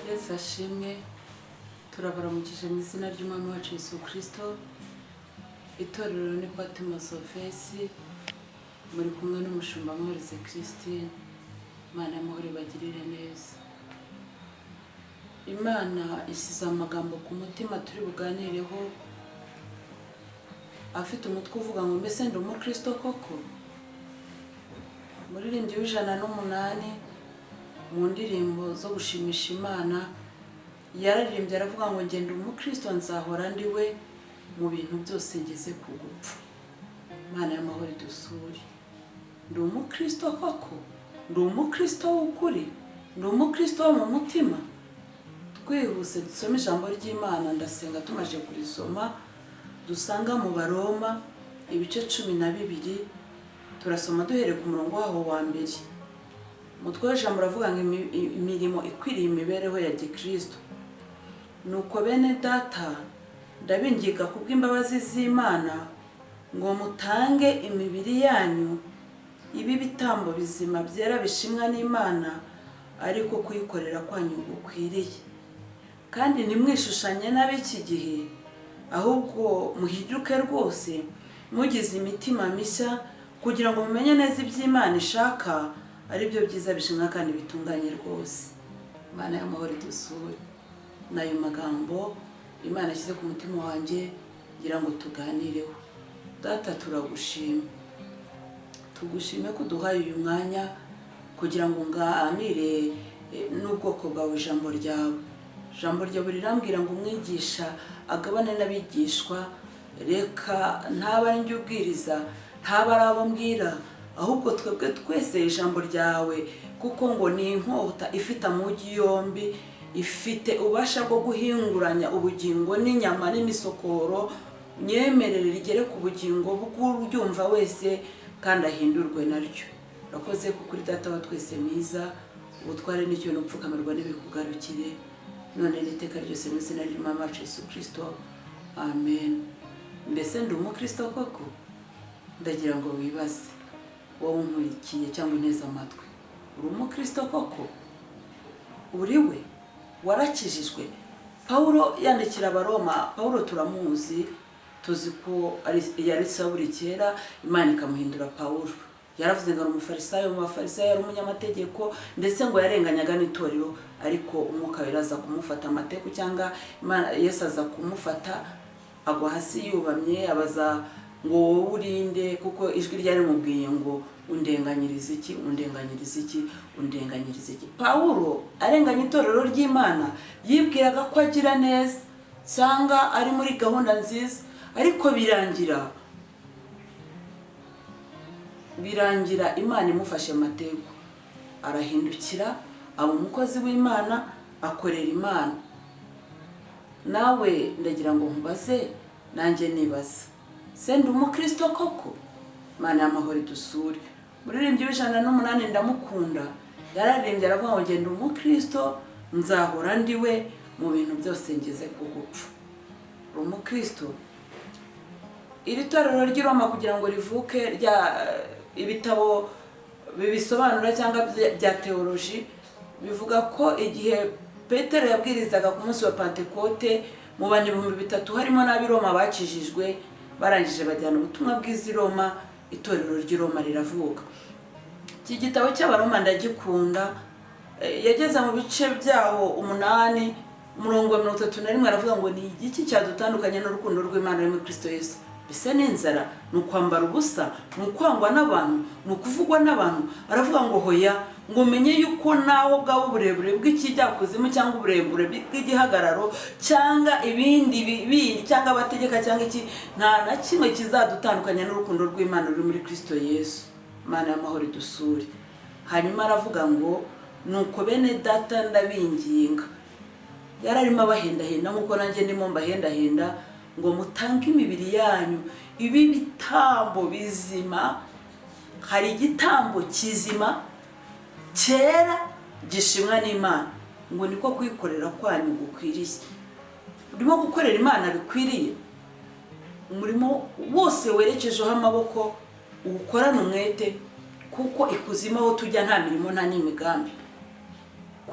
Yesu ashimwe turabaramukije mu izina ry'Umwami wacu Yesu Kristo. Itorero ni Patmos Ofesi, muri kumwe n'umushumba Mworize Christine. Imana y'amahoro ibagirire neza. Imana isize amagambo ku mutima turi buganireho afite umutwe uvuga ngo mbese ndi umukristo koko. Muririmbyi w'108 mu ndirimbo zo gushimisha Imana yararirimbye aravuga ngo ngende umukristo nzahora ndiwe mu bintu byose ngeze ku gupfa. Imana y'amahoro idusure. Ndi umukristo koko, ndi umukristo w'ukuri, ndi umukristo wo mu mutima. Twihuse dusome ijambo ry'Imana, ndasenga tumaje kurisoma dusanga mu Baroma ibice 12. Turasoma duhere ku murongo waho wa mbere. Umutwe w'ijambo uravuga ngo imirimo ikwiriye imibereho ya Gikristo. Nuko bene data ndabingiga kubw'imbabazi z'Imana ngo mutange imibiri yanyu ibi bitambo bizima byera bishimwa n'Imana, ariko kuyikorera kwanyu gukwiriye. Kandi ntimwishushanye n'ab'iki gihe, ahubwo muhiduke rwose mugize imitima mishya, kugira ngo mumenye neza iby'Imana ishaka, ari byo byiza bishimwa kandi bitunganye rwose. Imana y'amahoro idusure. Nayo magambo Imana ashyize ku mutima wanjye ngira ngo tuganireho. Data turagushima, tugushime ko duhaye uyu mwanya kugira ngo nganire n'ubwoko bwawe ijambo ryawe. Ijambo ryawe rirambwira ngo umwigisha agabane n'abigishwa, reka ntaba ari njye ubwiriza, ntaba ari abo mbwira, ahubwo twebwe twese ijambo ryawe, kuko ngo ni inkota ifite amugi yombi, ifite ubasha bwo guhinguranya ubugingo n'inyama n'imisokoro, nyemerere rigere ku bugingo bw'uryumva wese kandi ahindurwe naryo. Urakoze kuko uri Data wa twese mwiza, ubutware n'icyo n'upfukamirwa n'ibikugarukire none n'iteka ryose mu izina ry'Umwami wacu Yesu Kristo, amen. Mbese ndi umukristo koko? Ndagira ngo wibaze wowe unkurikiye cyangwa unteze amatwi, uri umukristo koko? Uri we? Warakijijwe? Paulo yandikira Abaroma, Paulo turamuzi, tuzi ko yari Sawuli kera, Imana ikamuhindura Paulo. Yaravuze ngo ari umufarisayo, mu bafarisayo yari umunyamategeko, ndetse ngo yarenganyaga n'itorero, ariko umwuka wera aza kumufata amateko, cyangwa Yesu aza kumufata agwa hasi yubamye, abaza ngo wowe urinde, kuko ijwi ryari mubwiye ngo undenganyiriza iki, undenganyiriza iki, undenganyiriza iki. Paulo arenganya itorero ry'Imana, yibwiraga ko agira neza cyangwa ari muri gahunda nziza, ariko birangira Imana imufashe amateko, arahindukira aba umukozi w'Imana, akorera Imana. Nawe ndagira ngo nkubaze, nanjye nibaza, se ndi umukristo koko? Imana y'amahoro idusure. Muririmbyi w'108 ndamukunda, yararirimbye aravuga ngo ngende umukristo nzahora ndiwe mu bintu byose ngeze ku gupfa. Uri umukristo? Iri torero ry'i Roma kugira ngo rivuke, ibitabo bibisobanura cyangwa bya teoloji bivuga ko igihe Petero yabwirizaga ku munsi wa Pentekote mu bantu 3000 harimo n'ab'i Roma bakijijwe, barangije bajyana ubutumwa bw'izi Roma, itorero ry'i Roma riravuka. Iki gitabo cy'Abaroma ndagikunda, yageze mu bice byaho 8 umurongo wa 31 aravuga ngo ni igiki cyadutandukanye n'urukundo rw'Imana muri Kristo Yesu. Bise n'inzara, ni ukwambara ubusa, ni ukwangwa n'abantu, ni ukuvugwa n'abantu. Aravuga ngo hoya, ngo menye yuko naho bwabo uburebure bw'ikijyakuzimu cyangwa uburebure bw'igihagararo cyangwa ibindi cyangwa abategeka cyangwa iki, nta na kimwe kizadutandukanya n'urukundo rw'Imana ruri muri Kristo Yesu. Imana y'amahoro idusure. Hanyuma aravuga ngo nuko bene data ndabinginga, yararimo abahendahenda nk'uko nanjye ndimo mbahendahenda, ngo mutange imibiri yanyu ibi bitambo bizima. Hari igitambo kizima cyera gishimwa n'Imana, ngo niko kuyikorera kwanyu gukwiriye. Urimo gukorera Imana bikwiriye, umurimo wose werekejeho amaboko uwukorana umwete, kuko ikuzimu aho tujya nta mirimo nta n'imigambi.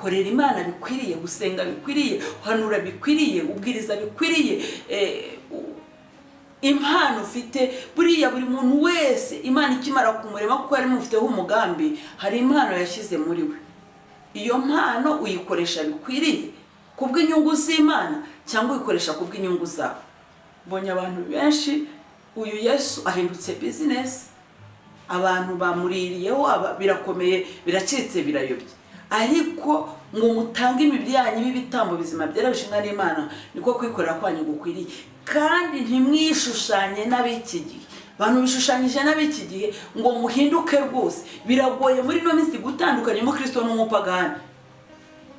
korera Imana bikwiriye, gusenga bikwiriye, uhanura bikwiriye, ubwiriza bikwiriye, impano ufite. Buriya buri muntu wese Imana ikimara kumurema kuko yari mufiteho umugambi, hari impano yashyize muri we. Iyo mpano uyikoresha bikwiriye kubw'inyungu z'Imana cyangwa uyikoresha kubw'inyungu zawe. Mbonye abantu benshi uyu Yesu ahindutse business, abantu bamuririyeho, birakomeye, biracitse, birayobye. Ariko ngo mutange imibiri yanyu b'ibitambo bizima byera bishinga n'Imana, niko kwikorera kwanyu gukwiriye. Kandi ntimwishushanye n'ab'iki gihe. Abantu bishushanyije n'ab'iki gihe ngo muhinduke rwose. Biragoye muri no minsi gutandukanya umukristo n'umupagani.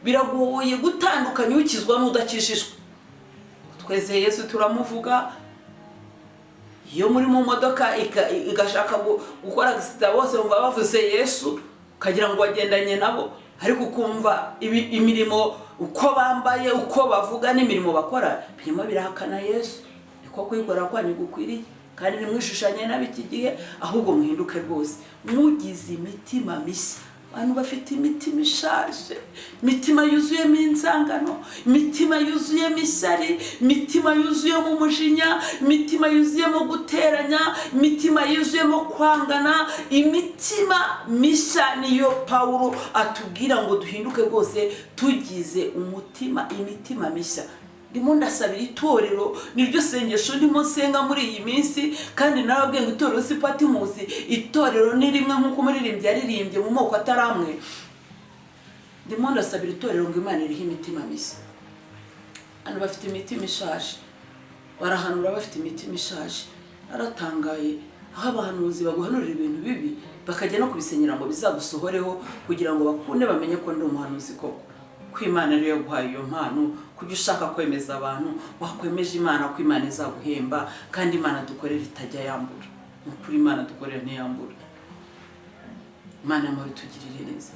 Biragoye gutandukanya ukizwa n'udakishishwe. Twese Yesu turamuvuga. Iyo muri mu modoka igashaka gukora accident, bose bumva bavuze Yesu, kagira ngo wagendanye nabo, ariko ukumva imirimo uko bambaye, uko bavuga n'imirimo bakora birimo birahakana Yesu. Niko kwikora kwanyu gukwiriye. Kandi nimwishushanye n'ab'iki gihe, ahubwo muhinduke rwose, mugize imitima mishya. Abantu bafite imitima ishaje, imitima yuzuyemo inzangano, imitima yuzuyemo ishyari, imitima yuzuyemo umujinya, imitima yuzuyemo guteranya, imitima yuzuyemo kwangana. Imitima mishya niyo Pawulo atubwira ngo duhinduke rwose, tugize imitima mishya. Ndimo ndasabira itorero, niryo sengesho ndimo nsenga muri iyi minsi. Kandi narabwiye ngo itorero si Patimusi, itorero ni rimwe nk'uko umuririmbyi yaririmbye mu moko ataramwe. Ndimo ndasabira itorero ngo Imana irihe imitima mishya. Abantu bafite imitima ishaje, barahanura bafite imitima ishaje. Aratangaye aho abahanuzi baguhanurira ibintu bibi bakajya no kubisenyera ngo bizagusohoreho, kugira ngo bakunde bamenye ko ndi umuhanuzi koko. Kw'Imana rero yaguhaye iyo mpano, kujya ushaka kwemeza abantu, wakwemeje Imana ko Imana izaguhemba. Kandi Imana dukorera itajya yambura. Ukuri Imana dukorera ntiyambura. Imana muri tugirire neza.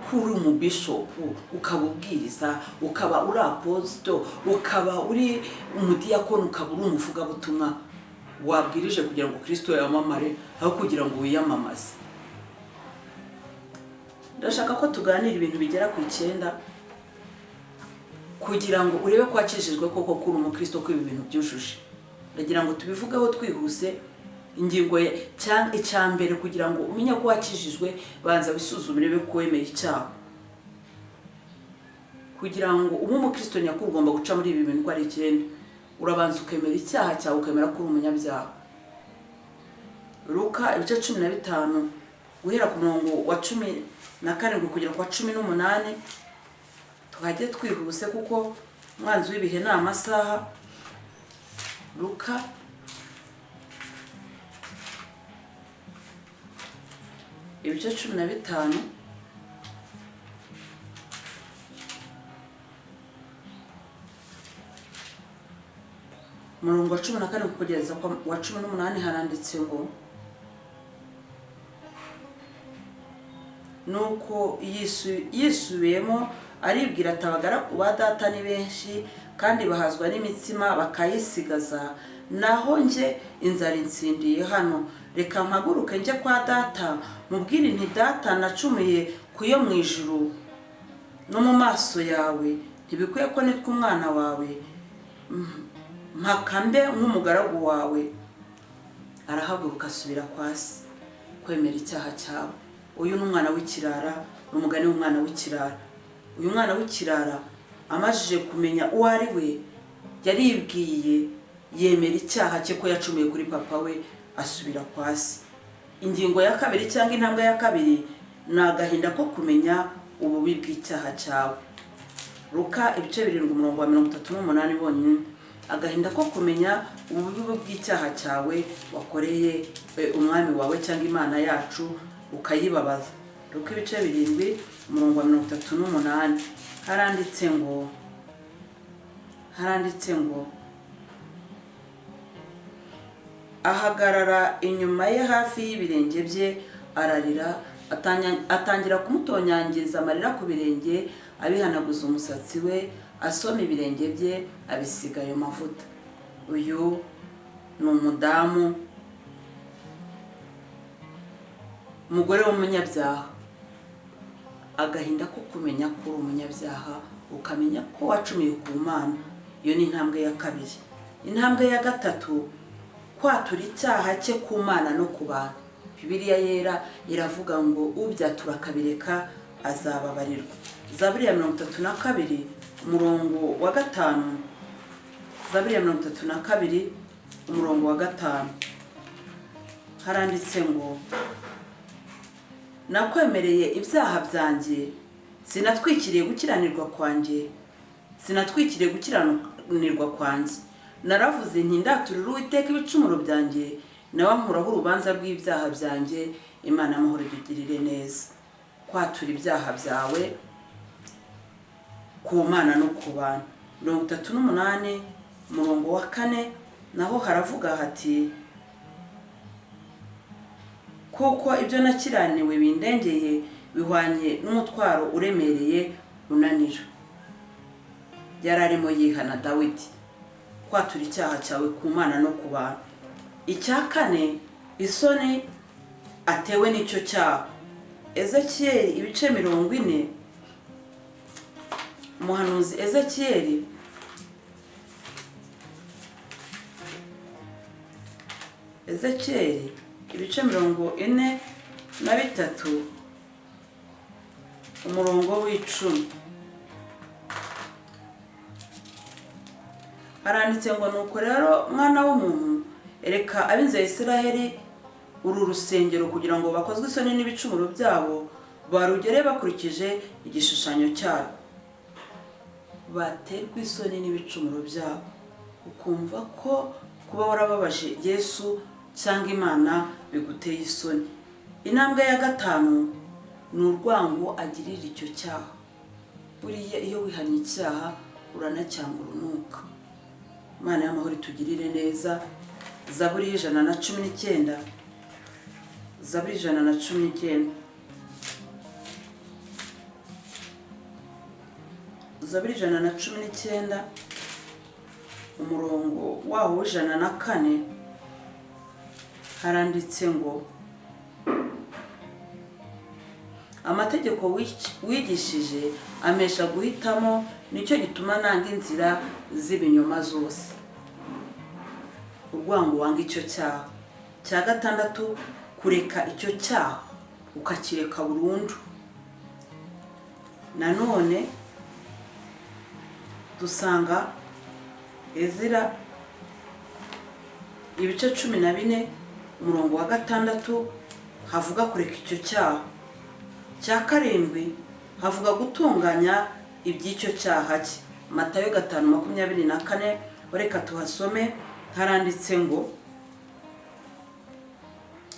Kuri umubishopu, ukaba ubwiriza, ukaba uri apostle, ukaba uri umudiyakoni, ukaba uri umuvugabutumwa, wabwirije kugira ngo Kristo yamamare aho kugira ngo wiyamamaze. Ndashaka ko tuganira ibintu bigera ku 9 kugira ngo urebe ko wakijijwe koko kuri umukristo ko ibi bintu byujuje. Ndagira ngo tubivugaho twihuse. Ingingo cyangwa icyambere, kugira ngo umenye ko wakijijwe, banza wisuzumire be ko wemeye icyaha. Kugira ngo ube umukristo nyakuri ugomba guca muri ibi bintu ko ari 9. Urabanza ukemera icyaha cyawe, ukemera ko uri umunyabyaha. Luka ibice 15 guhera ku murongo wa 17 kugera kwa 18. Tuhajye twihuse kuko mwanzi w'ibihe ni amasaha. Luka ibice 15 murongo wa 14 kugeza wa 18 haranditse ngo nuko yisubiyemo aribwira ati abagaragu ba data ni benshi kandi bahazwa n'imitsima bakayisigaza, naho nje inzara insindiye hano. Reka mpaguruke nje kwa data mubwire nti data, nacumuye kuyo mu ijuru no mu maso yawe, ntibikwiye ko nitwa umwana wawe, mpakambe nk'umugaragu wawe. Arahaguruka asubira kwa se kwemera icyaha cyawe. Uyu ni umwana w'ikirara, n'umugani w'umwana w'ikirara. Uyu mwana w'ikirara amajije kumenya uwo ari we, yaribwiye yemera icyaha cye ko yacumuye kuri papa we, asubira kwa se. Ingingo ya 2 cyangwa intambwe ya 2 ni agahinda ko kumenya ububi bw'icyaha cyawe. Luka ibice 7 umurongo wa 38 bonyine. Agahinda ko kumenya ububi bw'icyaha cyawe wakoreye umwami wawe cyangwa Imana yacu, ukayibabaza. Luka ibice 7 umurongo wa 38 haranditse ngo ahagarara inyuma ye hafi y'ibirenge bye ararira, atangira kumutonyangiza amarira ku birenge, abihanaguza umusatsi we, asoma ibirenge bye, abisiga ayo mavuta. Uyu ni umudamu, umugore w'umunyabyaha, agahinda ko kumenya ko uri umunyabyaha, ukamenya ko wacumuye ku Mana. Iyo ni intambwe ya kabiri. Intambwe ya gatatu, kwatura icyaha cye ku Mana no ku bantu. Bibiliya yera iravuga ngo ubyatura akabireka azababarirwa. Zaburi ya 32 umurongo wa 5. Zaburi ya 32 umurongo wa 5 haranditse ngo, nakwemereye ibyaha byanjye, sinatwikiriye gukiranirwa kwanjye, sinatwikiriye gukiranirwa kwanjye. Naravuze nti ndaturira Uwiteka ibicumuro byanjye, nawe ankuraho urubanza rw'ibyaha byanjye. Imana amahoro idugirire neza. Kwatura ibyaha byawe ku Mana no ku bantu. 38 umurongo wa 4 naho haravuga hati, kuko ibyo nakiraniwe bindengeye bihwanye n'umutwaro uremereye unanira. Yararimo yihana Dawidi. Kwatura icyaha cyawe ku Mana no ku bantu. Icya 4, isoni atewe n'icyo cyaha. Ezekiyeli ibice 40, umuhanuzi Ezekiyeli ibice 43 umurongo w'10 haranditse ngo, nuko rero mwana w'umuntu, ereka ab'inzu ya Isiraheli uru rusengero kugira ngo bakozwe isoni n'ibicumuro byabo, barugere bakurikije igishushanyo cyarwo. Baterwa isoni n'ibicumuro byabo, ukumva ko kuba warababaje Yesu cyangwa Imana biguteye isoni. Intambwe ya 5 ni urwango agirira icyo cyaha. Buriya iyo wihanye icyaha uranacyanga urunuka. Imana y'amahoro itugirire neza. Zaburi 119, Zaburi 119, Zaburi 119 umurongo waho w'104 haranditse ngo, amategeko wigishije amesha guhitamo, nicyo gituma nanga inzira z'ibinyoma zose. Urwango wanga icyo cyaha. Cya 6, kureka icyo cyaha ukakireka burundu. Nanone dusanga Ezira ibice 14 umurongo wa 6 havuga kureka icyo cyaha. Cya 7 havuga gutunganya iby'icyo cyaha cye. Matayo 5:24 reka tuhasome.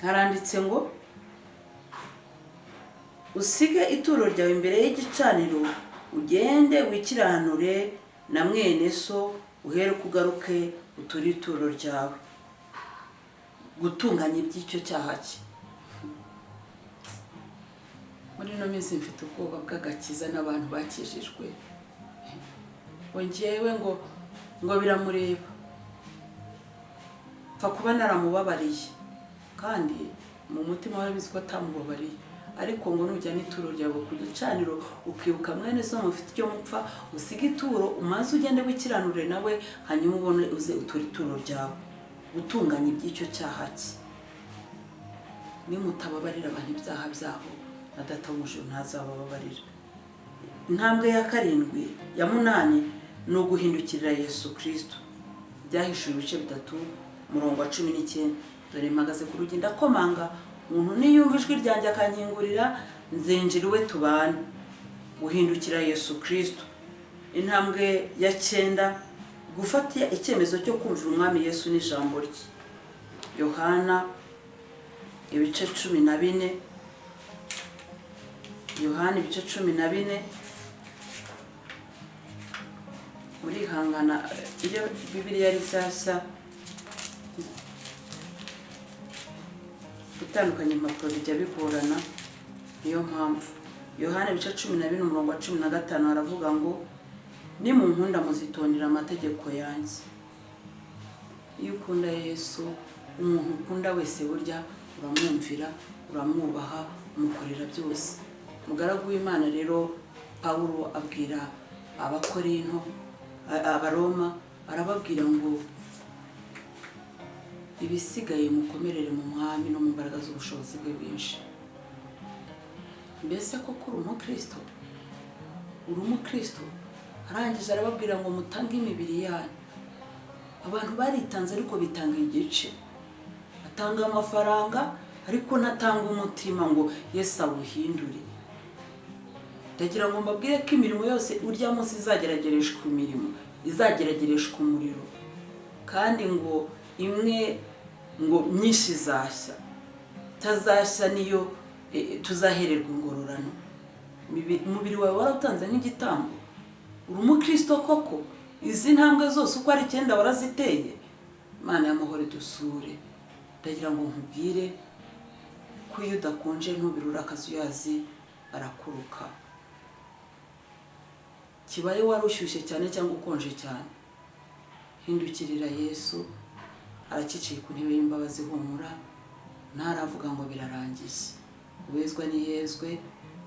Haranditse ngo, usige ituro ryawe imbere y'igicaniro, ugende wikiranure na mwene so, uhere kugaruke uture ituro ryawe. Gutunganya iby'icyo cyaha cye. Muri no minsi mfite ubwoba bw'agakiza n'abantu bakijijwe. Ongewe ngo biramureba. Fa kuba naramubabariye kandi mu mutima warabizi ko atamubabariye, ariko ngo nujya n'ituro ryawe ku gicaniro ukibuka mwene so mufite icyo mupfa, usiga ituro umaze ugende wikiranure nawe, hanyuma ubone uze uture ituro ryawe. Gutunganya iby'icyo cyaha cye. Nimutababarira abantu ibyaha byabo, na Data wo mu ijuru ntazabababarira. Intambwe ya 7 ya 8 ni uguhindukirira Yesu Kristo. Byahishuwe ibice 3 umurongo wa 19. Dore mpagaze ku rugi ndakomanga, umuntu niyumva ijwi ryanjye akankingurira, nzinjira iwe tubane. Guhindukira Yesu Kristo. Intambwe ya 9, gufata icyemezo cyo kumvira umwami Yesu n'ijambo rye. Yohana ibice 14, Yohana ibice 14 muri hangana iyo Bibiliya ari nshyashya gutandukanya impapuro bijya bigorana, niyo mpamvu. Yohana ibice 14 umurongo wa 15 haravuga ngo, nimunkunda muzitondera amategeko yanjye. Iyo ukunda Yesu, umuntu ukunda wese burya uramwumvira, uramwubaha, umukorera byose. Umugaragu w'Imana rero Pawulo abwira abakorinto abaroma, arababwira ngo ibisigaye mukomerere mu mwami no mu mbaraga z'ubushobozi bwe bwinshi. Mbese koko uri umukristo? Uri umukristo? Arangije arababwira ngo mutange imibiri yanyu. Abantu baritanze ariko bitanga igice, atanga amafaranga ariko ntatanga umutima ngo Yesu awuhindure. Ndagira ngo mbabwire ko imirimo yose urya munsi izageragereshwa imirimo, izageragereshwa umuriro, kandi ngo imwe ngo myinshi izashya, tazashya niyo tuzahererwa ingororano. Umubiri wawe waratanze nk'igitambo? Uri umukristo koko? Izi ntambwe zose uko ari 9 waraziteye? Imana y'amahoro dusure. Ndagira ngo nkubwire ko iyo udakonje ntubirura akazuyazi arakuruka. Kibaye warushyushye cyane cyangwa ukonje cyane, hindukirira Yesu, arakiciye ku ntebe y'imbabazi humura, ntaravuga ngo birarangiye. Uwezwa ni yezwe,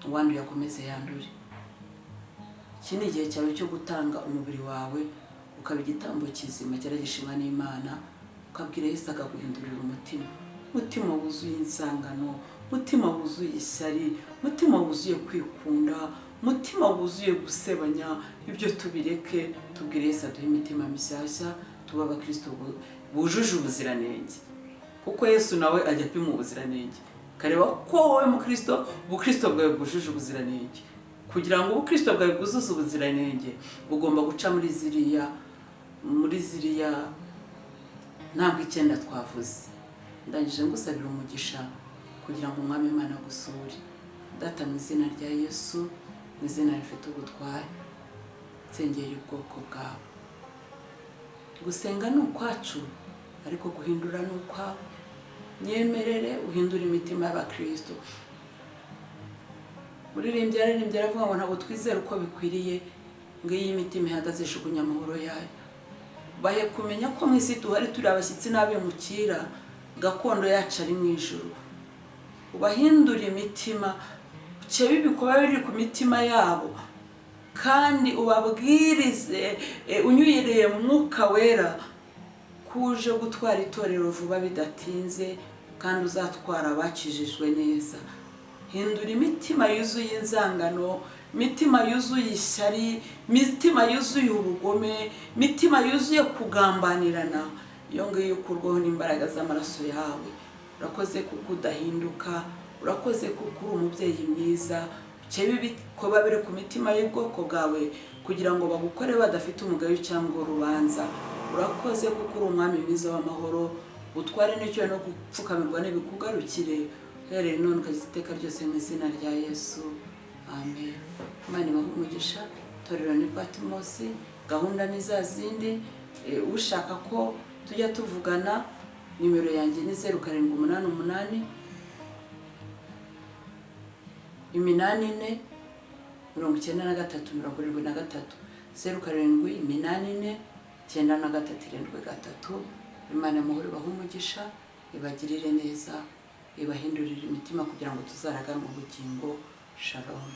uwanduye akomeze yandure. Iki ni igihe cyawe cyo gutanga umubiri wawe ukaba igitambo kizima cyaragishimwa n'Imana, ukabwira Yesu akaguhindurira umutima wuzuye insangano, umutima wuzuye ishyari, umutima wuzuye kwikunda, umutima wuzuye gusebanya. Ibyo tubireke, tubwire Yesu aduhe imitima mishyashya, tuba abakristo bujuje ubuziranenge, kuko Yesu nawe ajya apima ubuziranenge, kareba ko wowe mukristo ubukristo bwawe bwujuje ubuziranenge. Kugira ngo ubukristo bwawe bwuzuze ubuziranenge bugomba guca muri ziriya ntabwo 9 twavuze. Ndangije ngusabira umugisha kugira ngo Umwami Imana agusure. Data, mu izina rya Yesu, mu izina rifite ubutware, nsengera ubwoko bwawe. Gusenga ni ukwacu ariko guhindura ni ukwawe. Nyemerere uhindura imitima y'abakristo. Muririmbyi yaririmbye aravuga ngo ntabwo twizera uko bikwiriye, ngo iyi mitima ihagaze ijugunya amahoro yayo. Bahe kumenya ko mu isi duhari turi abashyitsi n'abimukira, gakondo yacu ari mu ijuru. Ubahindura imitima, ukebe ibikoba biri ku mitima yabo, kandi ubabwirize unyuyereye mu Mwuka Wera kuje gutwara itorero vuba bidatinze, kandi uzatwara abakijijwe neza. Hindura imitima yuzuye inzangano, imitima yuzuye ishyari, imitima yuzuye ubugome, imitima yuzuye kugambanirana. Iyo ngiyo ukurwaho n'imbaraga z'amaraso yawe. Urakoze kuko udahinduka, urakoze kuko uri umubyeyi mwiza. Ukebe ibikoba biri ku mitima y'ubwoko bwawe kugira ngo bagukore badafite umugayo cyangwa urubanza. Urakoze kuko uri umwami mwiza w'amahoro, utware n'icyo no gupfukamirwa n'ibikugarukire uhereye none ukaziteka ryose mu izina rya Yesu, amen. Imana ibahe umugisha. Torero ni Patmos, gahunda ni za zindi. Ushaka ko tujya tuvugana, nimero yanjye ni 0788 8 4 93 73 0788 9 Imana y'amahoro ibahe umugisha, ibagirire neza, ibahindurire imitima kugira ngo tuzaraga mu bugingo. Shalom.